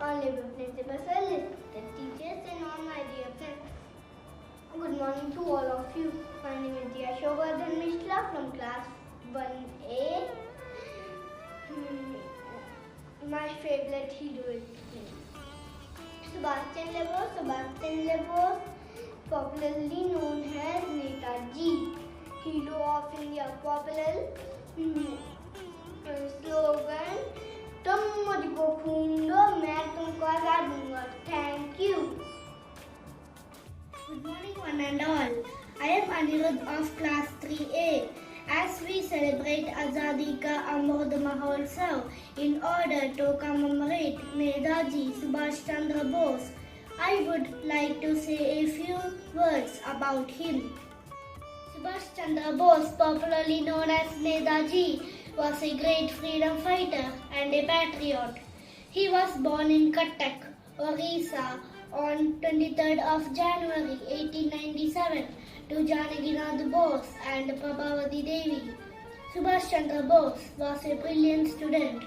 Honorable Principal Sir, respected teachers and all my dear friends. Good morning to all of you. My name is Diya Shobhardhan Mishra from class 1A. My favorite hero is Subhash Chandra Bose. Subhash Chandra Bose, popularly known as Netaji, hero of India. Popular slogan, तुम मुझको खून दो मैं तुमको आजाद दूंगा. Thank you. Good morning one and all. I am Anirudh of class 3A. As we celebrate Azadi Ka Amrit Mahotsav in order to commemorate Netaji Subhash Chandra Bose, I would like to say a few words about him. Subhash Chandra Bose, popularly known as Netaji, was a great freedom fighter and a patriot. He was born in Cuttack, Orissa on 23rd of January 1897 to Janakinath Bose and Prabhavati Devi. Subhash Chandra Bose was a brilliant student.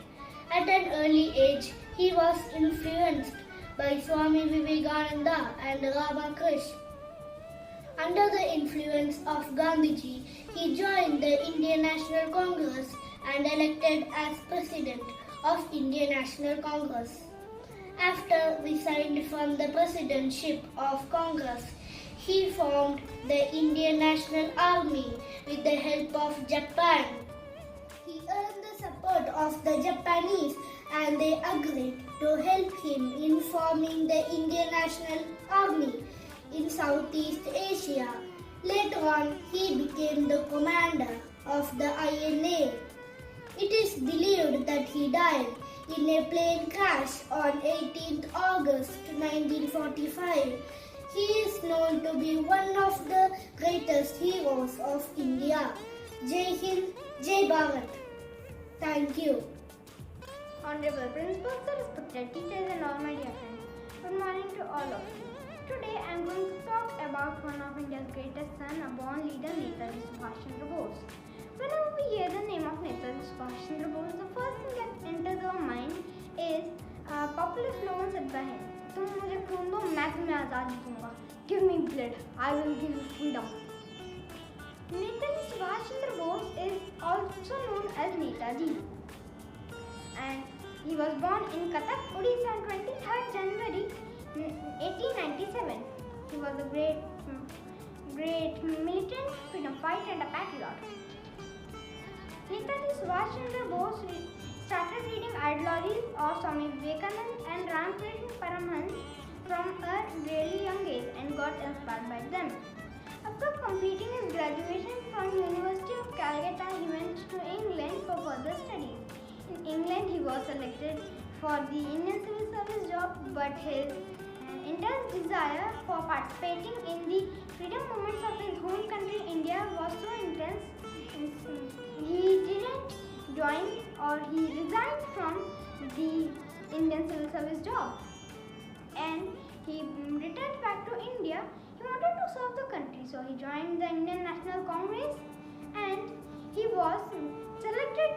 At an early age, he was influenced by Swami Vivekananda and Ramakrishna. Under the influence of Gandhiji, he joined the Indian National Congress and elected as President of Indian National Congress. After resigned from the presidentship of Congress, he formed the Indian National Army with the help of Japan. He earned the support of the Japanese and they agreed to help him in forming the Indian National Army in Southeast Asia. Later on, he became the commander of the INA. It is believed that he died in a plane crash on 18th August 1945. He is known to be one of the greatest heroes of India. Jai Hind, Jai Bharat. Thank you. Honorable Principal, respected teachers and all my dear friends. Good morning to all of you. Today I am going to talk about one of India's greatest son, a born leader, Netaji Subhash Chandra Bose. Whenever we hear the name of Netaji Subhash Chandra Bose, the first thing that enters our mind is popular slogans at the end. तुम मुझे खून दो मैं तुम्हें आज़ादी दूंगा. Give me blood, I will give you freedom. Netaji Subhash Chandra Bose is also known as Netaji, and he was born in Cuttack, Odisha on 23rd January 1897. He was a great militant, freedom fighter and a patriot. Netaji Subhash Chandra Bose started reading ideologies of Swami Vivekananda and Ramakrishna Paramhans from a really young age and got inspired by them. After completing his graduation from University of Calcutta, he went to England for further studies. In England, he was selected for the Indian Civil Service job, but his intense desire for participating in the freedom movements of his home country, India, was so intense. He didn't join or he resigned from the Indian Civil Service job and he returned back to India. He wanted to serve the country, so he joined the Indian National Congress and he was selected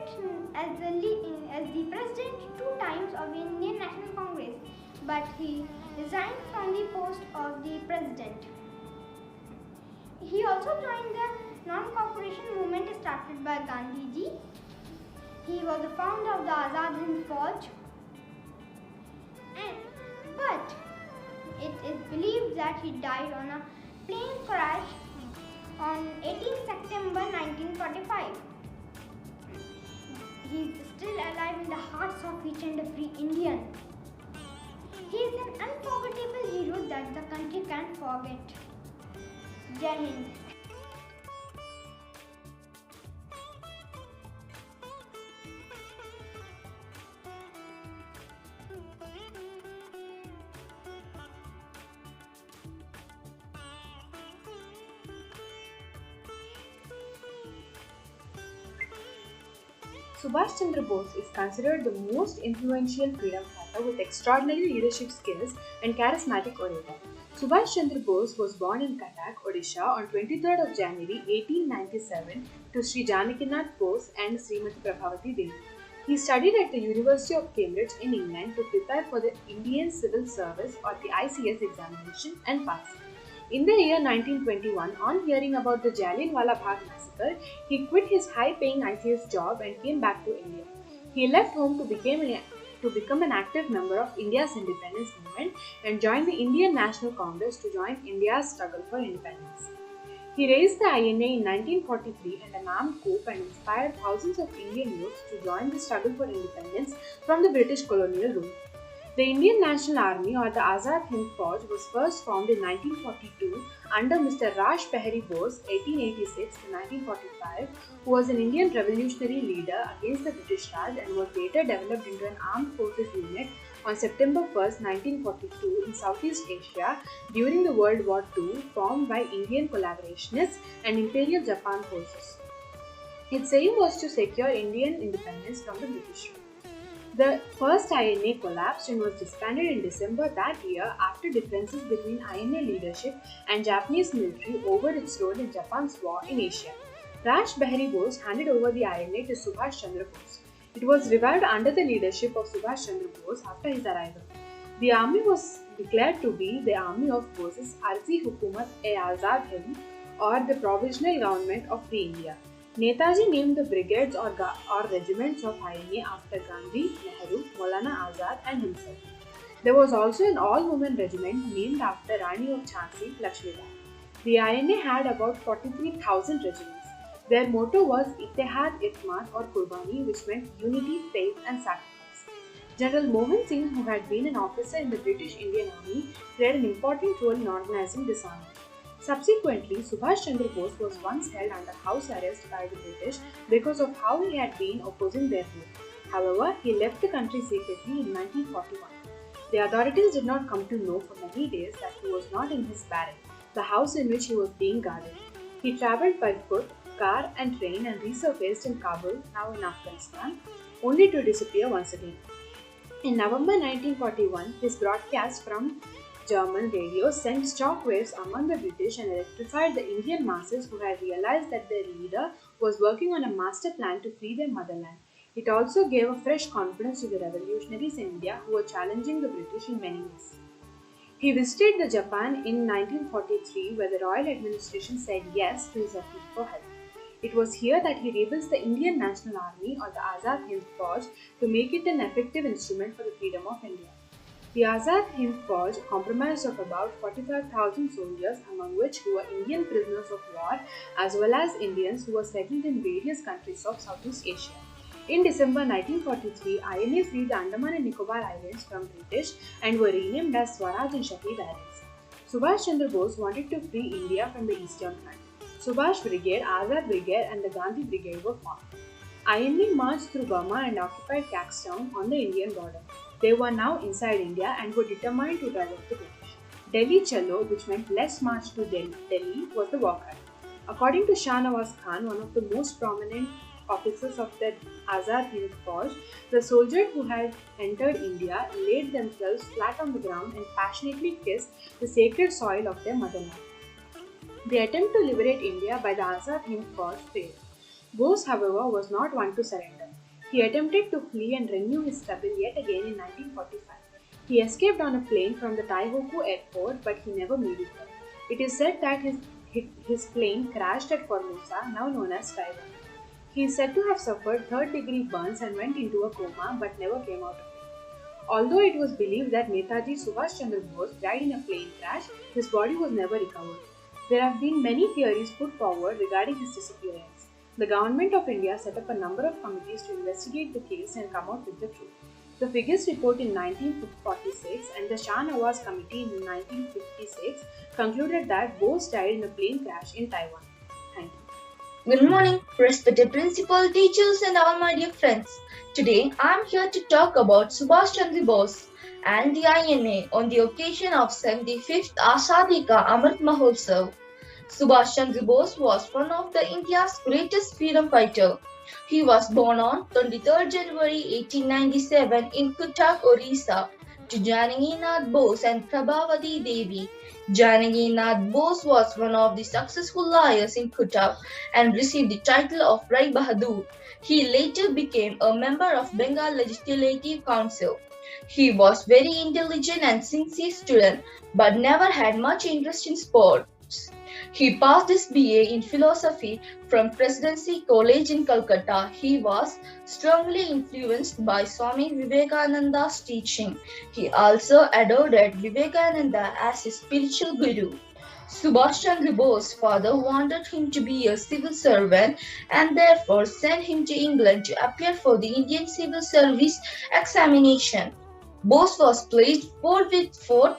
as the president 2 times of the Indian National Congress, but he resigned from the post of the president. He also joined the non-cooperation movement started by Gandhiji. He was the founder of the Azad Hind Fauj. But it is believed that he died on a plane crash on 18 September 1945. He is still alive in the hearts of each and every Indian. He is an unforgettable hero that the country can't forget. Jai Hind. Subhash Chandra Bose is considered the most influential freedom fighter with extraordinary leadership skills and charismatic orator. Subhash Chandra Bose was born in Cuttack, Odisha on 23rd of January 1897 to Sri Janakinath Bose and Srimati Prabhavati Devi. He studied at the University of Cambridge in England to prepare for the Indian Civil Service or the ICS examination and passed. In the year 1921, on hearing about the Jallianwala Bagh massacre, he quit his high-paying ICS job and came back to India. He left home to become an active member of India's independence movement and joined the Indian National Congress to join India's struggle for independence. He raised the INA in 1943 and an armed coup and inspired thousands of Indian youths to join the struggle for independence from the British colonial rule. The Indian National Army or the Azad Hind Fauj was first formed in 1942 under Mr. Rash Behari Bose 1886 to 1945, who was an Indian revolutionary leader against the British Raj and was later developed into an armed forces unit on September 1, 1942 in Southeast Asia during the World War II, formed by Indian collaborationists and Imperial Japan forces. Its aim was to secure Indian independence from the British rule. The first INA collapsed and was disbanded in December that year after differences between INA leadership and Japanese military over its role in Japan's war in Asia. Rash Behari Bose handed over the INA to Subhash Chandra Bose. It was revived under the leadership of Subhash Chandra Bose after his arrival. The army was declared to be the Army of Bose's Arzi Hukumat-e-Azad Hind or the Provisional Government of Free India. Netaji named the brigades or regiments of INA after Gandhi, Nehru, Maulana Azad and himself. There was also an all-women regiment named after Rani of Jhansi, Lakshmi Bai. The INA had about 43,000 regiments. Their motto was Ittehad, Itmat or Qurbani, which meant unity, faith and sacrifice. General Mohan Singh, who had been an officer in the British Indian Army, played an important role in organizing this army. Subsequently, Subhash Chandra Bose was once held under house arrest by the British because of how he had been opposing their rule. However, he left the country secretly in 1941. The authorities did not come to know for many days that he was not in his barrack, the house in which he was being guarded. He travelled by foot, car and train and resurfaced in Kabul, now in Afghanistan, only to disappear once again. In November 1941, his broadcast from German radio sent shockwaves among the British and electrified the Indian masses who had realized that their leader was working on a master plan to free their motherland. It also gave a fresh confidence to the revolutionaries in India who were challenging the British in many ways. He visited the Japan in 1943 where the royal administration said yes to his appeal for help. It was here that he rebuilt the Indian National Army or the Azad Hind Fauj to make it an effective instrument for the freedom of India. The Azad Hind Fauj comprised of about 45,000 soldiers, among which who were Indian prisoners of war as well as Indians who were settled in various countries of Southeast Asia. In December 1943, INA freed the Andaman and Nicobar Islands from British and were renamed as Swaraj and Shahid Islands. Subhash Chandra Bose wanted to free India from the Eastern Front. Subhash Brigade, Azad Brigade and the Gandhi Brigade were formed. INA marched through Burma and occupied Caxton on the Indian border. They were now inside India and were determined to drive out the British. Delhi Chalo, which meant let's march to Delhi, was the war cry. According to Shah Nawaz Khan, one of the most prominent officers of the Azad Hind Fauj, the soldiers who had entered India laid themselves flat on the ground and passionately kissed the sacred soil of their motherland. The attempt to liberate India by the Azad Hind Fauj failed. Bose, however, was not one to surrender. He attempted to flee and renew his struggle yet again in 1945. He escaped on a plane from the Taihoku airport, but he never made it there. It is said that his plane crashed at Formosa, now known as Taiwan. He is said to have suffered third-degree burns and went into a coma, but never came out of it. Although it was believed that Netaji Subhash Chandra Bose died in a plane crash, his body was never recovered. There have been many theories put forward regarding his disappearance. The Government of India set up a number of committees to investigate the case and come out with the truth. The Figgis Report in 1946 and the Shah Nawaz Committee in 1956 concluded that Bose died in a plane crash in Taiwan. Thank you. Good morning, respected principal, teachers and all my dear friends. Today I am here to talk about Subhash Chandra Bose and the INA on the occasion of 75th Azadi Ka Amrit Mahotsav. Subhash Chandra Bose was one of the India's greatest freedom fighter. He was born on 23rd January 1897 in Cuttack, Orissa, to Janaki Nath Bose and Prabhavati Devi. Janaki Nath Bose was one of the successful lawyers in Cuttack and received the title of Rai Bahadur. He later became a member of Bengal Legislative Council. He was very intelligent and sincere student, but never had much interest in sports. He passed his BA in philosophy from Presidency College in Calcutta. He was strongly influenced by Swami Vivekananda's teaching. He also adored Vivekananda as his spiritual guru. Subhash Chandra Bose's father wanted him to be a civil servant and therefore sent him to England to appear for the Indian Civil Service examination. Bose was placed fourth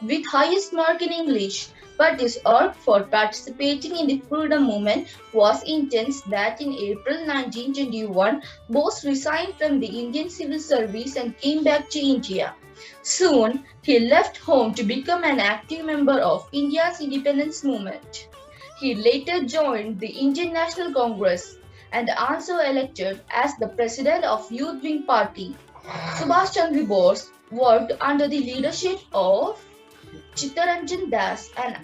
with highest mark in English, but his urge for participating in the freedom movement was intense that in April 1921, Bose resigned from the Indian Civil Service and came back to India. Soon, he left home to become an active member of India's independence movement. He later joined the Indian National Congress and also elected as the president of Youth Wing Party. Subhash Chandra Bose worked under the leadership of Chittaranjan Das, an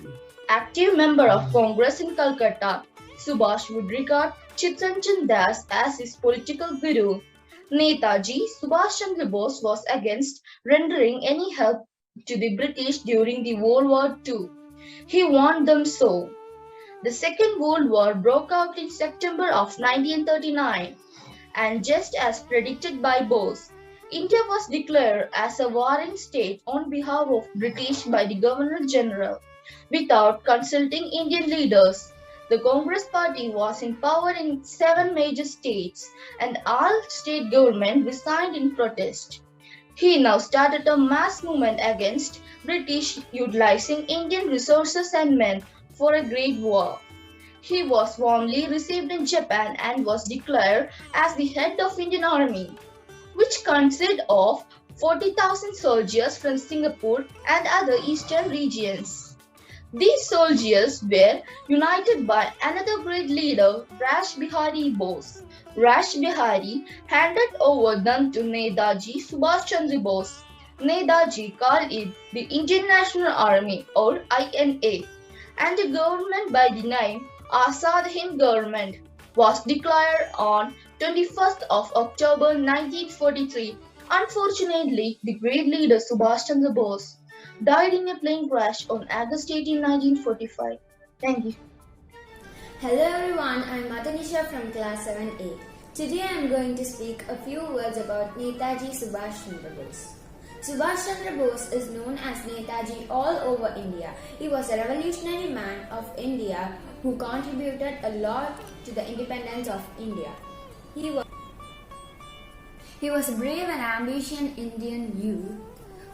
active member of Congress in Calcutta. Subhash would regard Chittaranjan Das as his political guru. Netaji Subhash Chandra Bose was against rendering any help to the British during the World War II. He warned them so. The Second World War broke out in September of 1939, and just as predicted by Bose, India was declared as a warring state on behalf of British by the Governor-General. Without consulting Indian leaders, the Congress Party was in power in 7 major states, and all state governments resigned in protest. He now started a mass movement against British utilizing Indian resources and men for a great war. He was warmly received in Japan and was declared as the head of Indian Army, which consisted of 40,000 soldiers from Singapore and other eastern regions. These soldiers were united by another great leader, Rash Bihari Bose. Rash Bihari handed over them to Netaji Subhash Chandra Bose. Netaji called it the Indian National Army or INA, and the government by the name Azad Hind Government was declared on 21st of October 1943. Unfortunately, the great leader Subhash Chandra Bose died in a plane crash on August 18, 1945. Thank you. Hello everyone, I'm Matanisha from class 7A. Today I am going to speak a few words about Netaji Subhash Chandra Bose. Subhash Chandra Bose is known as Netaji all over India. He was a revolutionary man of India who contributed a lot to the independence of India. He was a brave and ambitious Indian youth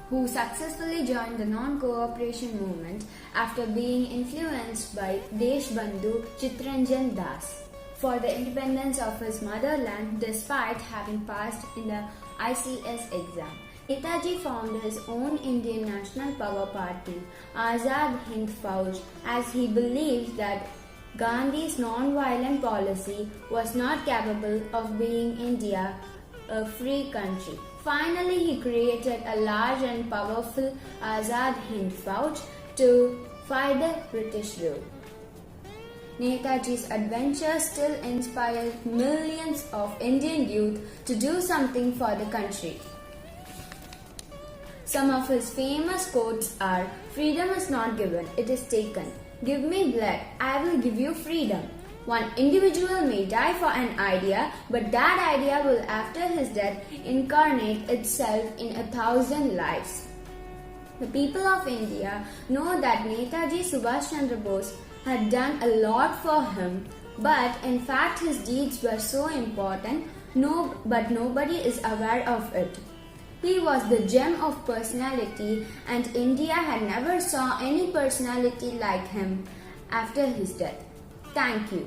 who successfully joined the non-cooperation movement after being influenced by Deshbandhu Chittaranjan Das for the independence of his motherland despite having passed in the ICS exam. Netaji formed his own Indian National Power Party, Azad Hind Fauj, as he believed that Gandhi's non-violent policy was not capable of being India a free country. Finally, he created a large and powerful Azad Hind Fauj to fight the British rule. Netaji's adventures still inspire millions of Indian youth to do something for the country. Some of his famous quotes are, "Freedom is not given, it is taken. Give me blood, I will give you freedom. One individual may die for an idea, but that idea will after his death incarnate itself in 1,000 lives." The people of India know that Netaji Subhash Chandra Bose had done a lot for him, but in fact his deeds were so important, but nobody is aware of it. He was the gem of personality, and India had never saw any personality like him after his death. Thank you.